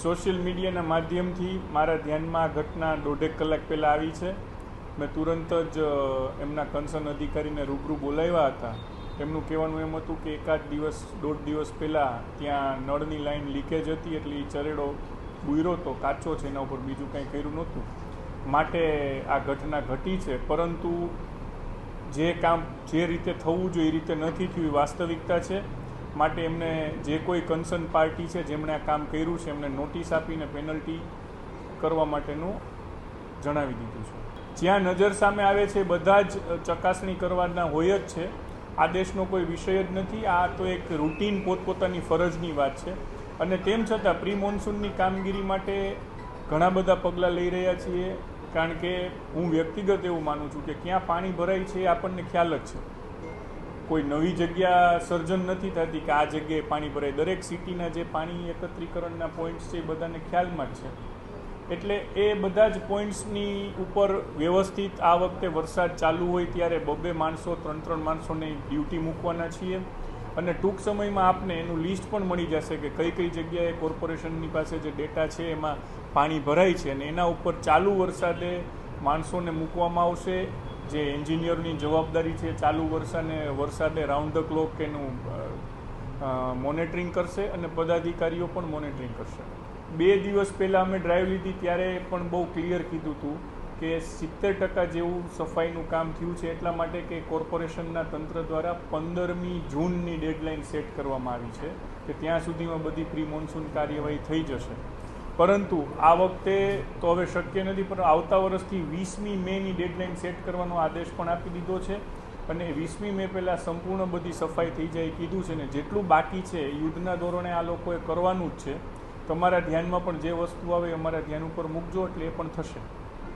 Social મીડિયાના માધ્યમથી મારા ધ્યાનમાં આ ઘટના 1.5 કલાક પહેલાં આવી છે. મેં તુરંત જ એમના કન્સર્ન અધિકારીને રૂબરૂ બોલાવ્યા હતા. એમનું કહેવાનું એમ હતું કે એકાદ દિવસ 1.5 દિવસ પહેલાં ત્યાં નળની લાઈન લીકેજ હતી, એટલે એ ચરેડો બુયરો તો કાચો છે, એના ઉપર બીજું કાંઈ કર્યું નહોતું, માટે આ ઘટના ઘટી છે. પરંતુ જે કામ જે રીતે થવું જોઈએ એ રીતે નથી થયું, એ વાસ્તવિકતા છે. માટે એમને જે કોઈ કન્સર્ન પાર્ટી છે જેમણે આ કામ કર્યું છે એમને નોટિસ આપીને પેનલ્ટી કરવા માટેનું જણાવી દીધું છે. જ્યાં નજર સામે આવે છે બધા જ ચકાસણી કરવાના હોય જ છે. આ દેશનો કોઈ વિષય જ નથી. આ તો એક રૂટીન પોતપોતાની ફરજની વાત છે. અને તેમ છતાં પ્રી મોન્સૂનની કામગીરી માટે ઘણા બધા પગલાં લઈ રહ્યા છીએ. કારણ કે હું વ્યક્તિગત એવું માનું છું કે ક્યાં પાણી ભરાય છે એ આપણને ખ્યાલ જ છે. કોઈ નવી જગ્યા સર્જન નથી થતી કે આ જગ્યાએ પાણી ભરાય. દરેક સિટીના જે પાણી એકત્રીકરણના પોઈન્ટ્સ છે એ બધાને ખ્યાલમાં જ છે. એટલે એ બધા જ પોઈન્ટ્સની ઉપર વ્યવસ્થિત આ વખતે વરસાદ ચાલુ હોય ત્યારે 2-2 માણસો 3-3 માણસોને ડ્યુટી મૂકવાના છીએ. અને ટૂંક સમયમાં આપને એનું લિસ્ટ પણ મળી જશે કે કઈ કઈ જગ્યાએ કોર્પોરેશનની પાસે જે ડેટા છે એમાં પાણી ભરાય છે, અને એના ઉપર ચાલુ વરસાદે માણસોને મૂકવામાં આવશે. જે એન્જિનિયરની જવાબદારી છે ચાલુ વરસાદે રાઉન્ડ ધ ક્લોક એનું મોનિટરિંગ કરશે, અને પદાધિકારીઓ પણ મોનિટરિંગ કરશે. 2 દિવસ પહેલાં અમે ડ્રાઈવ લીધી ત્યારે પણ બહુ ક્લિયર કીધું હતું કે 70% જેવું સફાઈનું કામ થયું છે, એટલા માટે કે કોર્પોરેશનના તંત્ર દ્વારા 15મી જૂનની ડેડલાઇન સેટ કરવામાં આવી છે કે ત્યાં સુધીમાં બધી પ્રી મોન્સૂન કાર્યવાહી થઈ જશે. પરંતુ આ વખતે તો હવે શક્ય નથી, પણ આવતા વર્ષથી 20મી મેની ડેડલાઇન સેટ કરવાનો આદેશ પણ આપી દીધો છે. અને 20મી મે પહેલાં સંપૂર્ણ બધી સફાઈ થઈ જાય કીધું છે. ને જેટલું બાકી છે યુદ્ધના ધોરણે આ લોકોએ કરવાનું જ છે. તમારા ધ્યાનમાં પણ જે વસ્તુ આવે અમારા ધ્યાન ઉપર મૂકજો, એટલે એ પણ થશે.